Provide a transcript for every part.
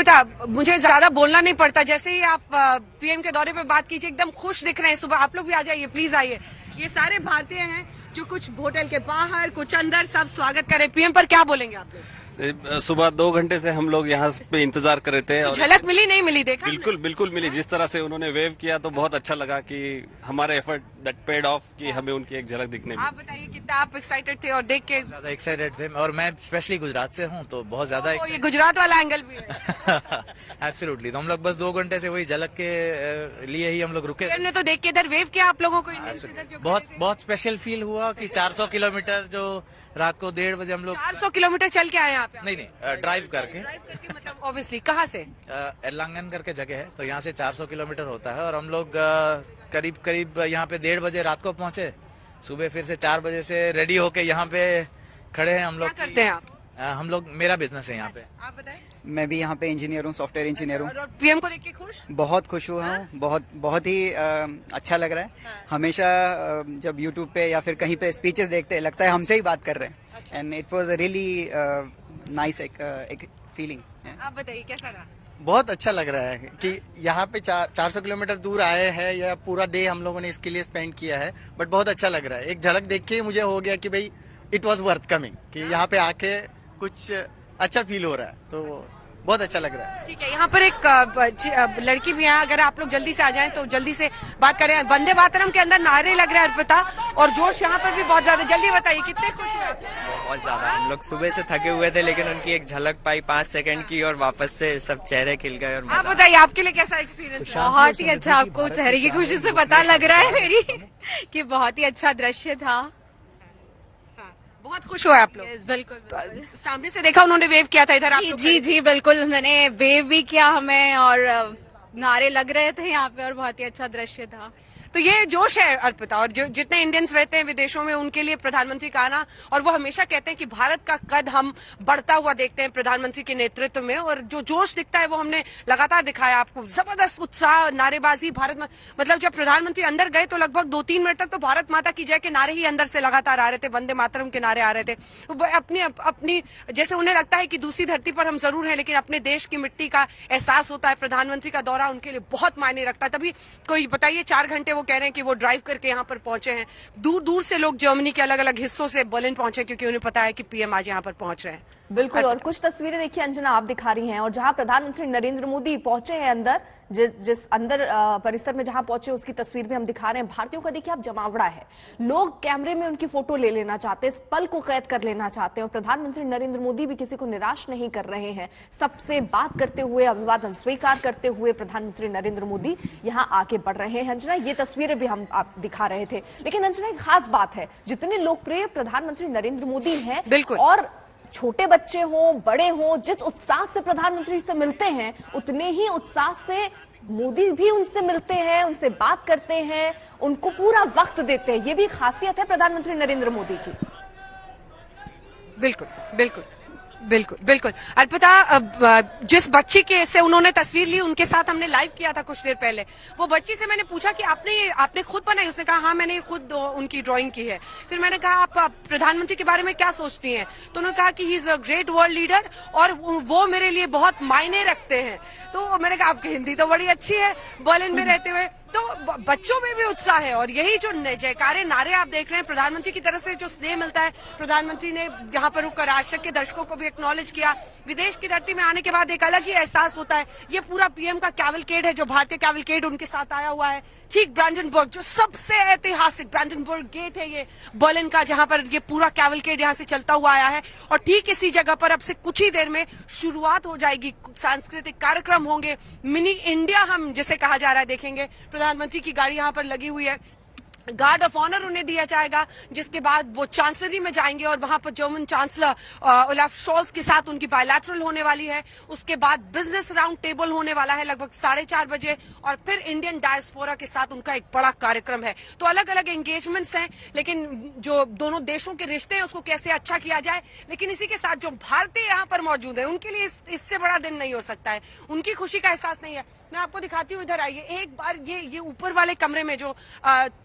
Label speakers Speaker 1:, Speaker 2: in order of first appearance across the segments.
Speaker 1: अर्पिता, मुझे ज्यादा बोलना नहीं पड़ता, जैसे ही आप पीएम के दौरे पे बात कीजिए एकदम खुश दिख रहे हैं। सुबह आप लोग भी आ जाइए, प्लीज आइए। ये सारे भारतीय हैं जो कुछ होटल के बाहर, कुछ अंदर, सब स्वागत कर रहे हैं। पीएम पर क्या बोलेंगे आप लोग?
Speaker 2: सुबह 2 घंटे से हम लोग यहाँ पे इंतजार कर रहे थे
Speaker 1: तो
Speaker 2: और
Speaker 1: झलक मिली नहीं मिली, देखा?
Speaker 2: बिल्कुल मिली। जिस तरह से उन्होंने वेव किया तो बहुत अच्छा लगा कि हमारे एफर्ट दैट पेड ऑफ कि हमें उनकी एक झलक दिखने मिली।
Speaker 1: आप बताइए कितना आप एक्साइटेड थे और देख के?
Speaker 3: ज्यादा एक्साइटेड थे, और मैं स्पेशली गुजरात से हूँ तो बहुत ज्यादा
Speaker 1: ये गुजरात वाला एंगल भी है।
Speaker 3: एब्सोल्युटली। तो हम लोग बस 2 घंटे से वही झलक के लिए ही हम लोग रुके।
Speaker 1: पीएम ने तो देख के इधर वेव किया आप लोगों को, इंडियन से इधर जो
Speaker 3: बहुत स्पेशल फील हुआ कि 400 किलोमीटर जो रात को 1:30 बजे हम लोग
Speaker 1: 400 किलोमीटर चल के आए यहाँ पे?
Speaker 3: नहीं ड्राइव करके
Speaker 1: मतलब ऑब्वियसली कहाँ से?
Speaker 3: एर्लांगन करके जगह है, तो यहाँ से 400 किलोमीटर होता है। और हम लोग करीब यहाँ पे 1:30 बजे रात को पहुंचे। सुबह फिर से 4 बजे से रेडी होके यहाँ पे खड़े हैं हम लोग।
Speaker 1: क्या करते हैं आप?
Speaker 3: हम लोग, मेरा बिजनेस है यहाँ पे।
Speaker 1: आप बताएं।
Speaker 4: मैं भी यहाँ पे इंजीनियर हूँ, सॉफ्टवेयर इंजीनियर हूँ।
Speaker 1: और पीएम को देख के खुश?
Speaker 4: बहुत खुश हुआ हूँ, बहुत ही अच्छा लग रहा है। हमेशा जब यूट्यूब पे या फिर कहीं पे स्पीचेस देखते हैं लगता है हमसे ही बात कर रहे हैं। And it was really nice एक फीलिंग।
Speaker 1: आप बताइए कैसा रहा?
Speaker 5: बहुत अच्छा लग रहा है कि यहाँ पे 400 किलोमीटर दूर आए हैं, या पूरा डे हम लोगों ने इसके लिए स्पेंड किया है, बट बहुत अच्छा लग रहा है। एक झलक देख के मुझे हो गया कि भाई इट वाज वर्थ कमिंग, कि यहाँ पे आके कुछ अच्छा फील हो रहा है, तो बहुत अच्छा लग रहा है।
Speaker 1: ठीक है, यहाँ पर एक लड़की भी है, अगर आप लोग जल्दी से आ जाएं तो जल्दी से बात करें। वंदे मातरम के अंदर नारे लग रहे हैं अर्पिता, और जोश यहाँ पर भी बहुत ज्यादा। जल्दी बताइए कितने खुश हुए?
Speaker 6: बहुत ज्यादा। हम लोग सुबह से थके हुए थे, लेकिन उनकी एक झलक पाई 5 सेकंड की और वापस से सब चेहरे खिल गए। और
Speaker 1: आप बताइए आपके लिए कैसा एक्सपीरियंस?
Speaker 7: बहुत ही अच्छा, आपको चेहरे की खुशी से पता लग रहा है मेरी कि बहुत ही अच्छा दृश्य था।
Speaker 1: बहुत खुश हुए आप लोग?
Speaker 7: बिल्कुल।
Speaker 1: सामने से देखा उन्होंने वेव किया था इधर आप लोग?
Speaker 7: जी बिल्कुल, मैंने वेव भी किया हमें, और नारे लग रहे थे यहाँ पे, और बहुत ही अच्छा दृश्य था।
Speaker 1: तो ये जोश है अर्पिता, और जो जितने इंडियंस रहते हैं विदेशों में उनके लिए प्रधानमंत्री का आना, और वो हमेशा कहते हैं कि भारत का कद हम बढ़ता हुआ देखते हैं प्रधानमंत्री के नेतृत्व में, और जो जोश दिखता है वो हमने लगातार दिखाया आपको। जबरदस्त उत्साह, नारेबाजी, भारत मतलब जब प्रधानमंत्री अंदर गए तो लगभग 2-3 मिनट तक तो भारत माता की जय के नारे ही अंदर से लगातार आ रहे थे, वंदे मातरम के नारे आ रहे थे। अपनी जैसे उन्हें लगता है कि दूसरी धरती पर हम जरूर है, लेकिन अपने देश की मिट्टी का एहसास होता है। प्रधानमंत्री का दौरा उनके लिए बहुत मायने रखता है। तभी कोई बताइए 4 घंटे कह रहे हैं कि वो ड्राइव करके यहाँ पर पहुंचे हैं। दूर दूर से लोग जर्मनी के अलग अलग हिस्सों से बर्लिन पहुंचे, क्योंकि उन्हें पता है कि पीएम आज यहाँ पर पहुंच रहे हैं।
Speaker 8: बिल्कुल। और कुछ तस्वीरें देखिए अंजना, आप दिखा रही हैं, और जहां प्रधानमंत्री नरेंद्र मोदी पहुंचे हैं अंदर, जिस अंदर परिसर में जहां पहुंचे उसकी तस्वीर भी हम दिखा रहे हैं। भारतीयों का देखिए आप जमावड़ा है, लोग कैमरे में उनकी फोटो ले लेना चाहते हैं, इस पल को कैद कर लेना चाहते हैं। और प्रधानमंत्री नरेंद्र मोदी भी किसी को निराश नहीं कर रहे हैं, सबसे बात करते हुए, अभिवादन स्वीकार करते हुए प्रधानमंत्री नरेंद्र मोदी यहाँ आगे बढ़ रहे हैं। अंजना, ये तस्वीरें भी हम आप दिखा रहे थे, लेकिन अंजना एक खास बात है, जितने लोकप्रिय प्रधानमंत्री नरेंद्र मोदी हैं,
Speaker 1: बिल्कुल,
Speaker 8: और छोटे बच्चे हों बड़े हों, जिस उत्साह से प्रधानमंत्री से मिलते हैं उतने ही उत्साह से मोदी भी उनसे मिलते हैं, उनसे बात करते हैं, उनको पूरा वक्त देते हैं। ये भी खासियत है प्रधानमंत्री नरेंद्र मोदी की।
Speaker 1: बिल्कुल बिल्कुल बिल्कुल बिल्कुल। अर्पिता, जिस बच्ची के से उन्होंने तस्वीर ली, उनके साथ हमने लाइव किया था कुछ देर पहले। वो बच्ची से मैंने पूछा कि आपने खुद बनाई? उसने कहा हाँ मैंने खुद उनकी ड्राइंग की है। फिर मैंने कहा आप प्रधानमंत्री के बारे में क्या सोचती हैं? तो उन्होंने कहा कि he is a great world leader, और वो मेरे लिए बहुत मायने रखते हैं। तो मैंने कहा आपकी हिंदी तो बड़ी अच्छी है बर्लिन में रहते हुए। तो बच्चों में भी उत्साह है, और यही जो जयकारे नारे आप देख रहे हैं, प्रधानमंत्री की तरफ से जो स्नेह मिलता है। प्रधानमंत्री ने यहाँ पर रुककर आज तक के दर्शकों को भी एक्नॉलेज किया। विदेश की धरती में आने के बाद एक अलग ही एहसास होता है। ये पूरा पीएम का कैवलकेड है, जो भारतीय कैवलकेड उनके साथ आया हुआ है। ठीक ब्रांडनबर्ग, जो सबसे ऐतिहासिक ब्रांडनबर्ग गेट है ये बर्लिन का, जहां पर ये पूरा कैवलकेड यहाँ से चलता हुआ आया है। और ठीक इसी जगह पर अब से कुछ ही देर में शुरुआत हो जाएगी, सांस्कृतिक कार्यक्रम होंगे, मिनी इंडिया हम जिसे कहा जा रहा है देखेंगे। प्रधानमंत्री की गाड़ी यहाँ पर लगी हुई है, गार्ड ऑफ ऑनर उन्हें दिया जाएगा, जिसके बाद वो चांसलरी में जाएंगे, और वहां पर जर्मन चांसलर ओलाफ शोल्स के साथ उनकी बायलैटरल होने वाली है। उसके बाद बिजनेस राउंड टेबल होने वाला है लगभग 4:30 बजे, और फिर इंडियन डायस्पोरा के साथ उनका एक बड़ा कार्यक्रम है। तो अलग अलग एंगेजमेंट्स हैं, लेकिन जो दोनों देशों के रिश्ते हैं उसको कैसे अच्छा किया जाए। लेकिन इसी के साथ जो भारतीय यहाँ पर मौजूद है उनके लिए इससे बड़ा दिन नहीं हो सकता है, उनकी खुशी का एहसास नहीं है। मैं आपको दिखाती हूँ, इधर आइए एक बार। ये ऊपर वाले कमरे में जो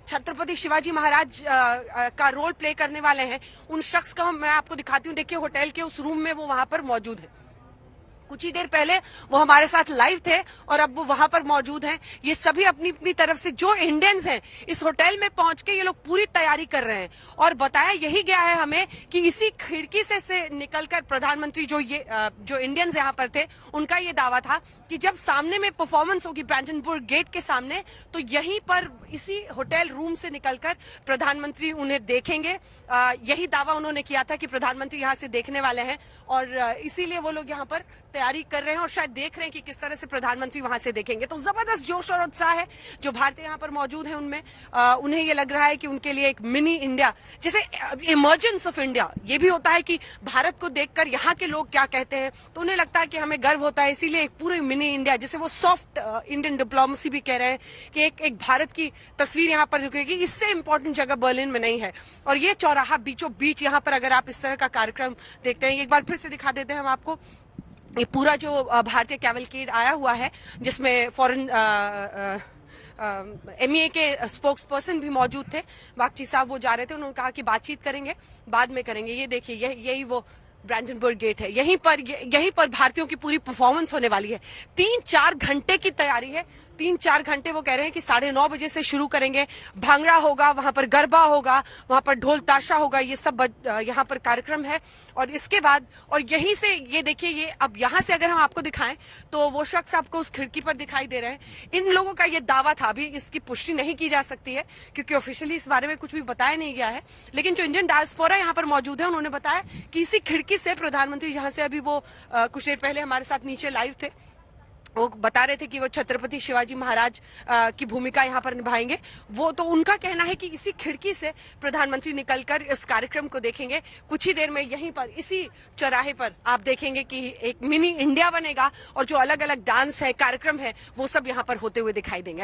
Speaker 1: छत्रपति शिवाजी महाराज का रोल प्ले करने वाले हैं, उन शख्स का मैं आपको दिखाती हूँ। देखिए होटल के उस रूम में वो वहां पर मौजूद है। कुछ ही देर पहले वो हमारे साथ लाइव थे और अब वो वहां पर मौजूद हैं। ये सभी अपनी अपनी तरफ से जो इंडियंस हैं इस होटल में पहुंच के ये लोग पूरी तैयारी कर रहे हैं और बताया यही गया है हमें कि इसी खिड़की से निकलकर प्रधानमंत्री जो इंडियंस यहाँ पर थे उनका ये दावा था कि जब सामने में परफॉर्मेंस होगी ब्रांडनबुर्ग गेट के सामने तो यहीं पर इसी होटल रूम से निकलकर प्रधानमंत्री उन्हें देखेंगे। यही दावा उन्होंने किया था कि प्रधानमंत्री यहाँ से देखने वाले हैं और इसीलिए वो लोग यहाँ पर तैयारी कर रहे हैं और शायद देख रहे हैं कि किस तरह से प्रधानमंत्री वहां से देखेंगे। तो जबरदस्त जोश और उत्साह है जो भारतीय यहाँ पर मौजूद है उनमें। उन्हें ये लग रहा है कि उनके लिए एक मिनी इंडिया, जैसे इमर्जेंस ऑफ इंडिया, ये भी होता है कि भारत को देखकर यहाँ के लोग क्या कहते हैं तो उन्हें लगता है कि हमें गर्व होता है, इसीलिए एक पूरे मिनी इंडिया, जैसे वो सॉफ्ट इंडियन डिप्लोमेसी भी कह रहे हैं कि एक भारत की तस्वीर यहाँ पर दिखेगी। इससे इंपॉर्टेंट जगह बर्लिन में नहीं है। और ये चौराहा बीचों बीच यहाँ पर अगर आप इस तरह का कार्यक्रम देखते हैं, एक बार फिर से दिखा देते हैं हम आपको। ये पूरा जो भारतीय कैवलकेड आया हुआ है जिसमें फॉरेन MEA के स्पोक्स पर्सन भी मौजूद थे, बागची साहब वो जा रहे थे, उन्होंने कहा कि बातचीत करेंगे बाद में करेंगे। ये देखिए यही वो ब्रांडनबुर्ग गेट है, यहीं पर भारतीयों की पूरी परफॉर्मेंस होने वाली है। 3-4 घंटे की तैयारी है। 3-4 घंटे वो कह रहे हैं कि 9:30 बजे से शुरू करेंगे। भांगड़ा होगा, वहां पर गरबा होगा, वहां पर ढोल ताशा होगा, ये सब यहाँ पर कार्यक्रम है। और इसके बाद और यहीं से ये देखिए, ये अब यहाँ से अगर हम आपको दिखाएं तो वो शख्स आपको उस खिड़की पर दिखाई दे रहे हैं। इन लोगों का ये दावा था, अभी इसकी पुष्टि नहीं की जा सकती है क्योंकि ऑफिशियली इस बारे में कुछ भी बताया नहीं गया है, लेकिन जो इंडियन डायस्पोरा यहाँ पर मौजूद है उन्होंने बताया कि इसी खिड़की से प्रधानमंत्री, जहां से अभी वो कुछ देर पहले हमारे साथ नीचे लाइव थे, वो बता रहे थे कि वो छत्रपति शिवाजी महाराज की भूमिका यहाँ पर निभाएंगे। वो तो उनका कहना है कि इसी खिड़की से प्रधानमंत्री निकलकर इस कार्यक्रम को देखेंगे। कुछ ही देर में यहीं पर इसी चौराहे पर आप देखेंगे कि एक मिनी इंडिया बनेगा और जो अलग अलग डांस है, कार्यक्रम है, वो सब यहाँ पर होते हुए दिखाई देंगे।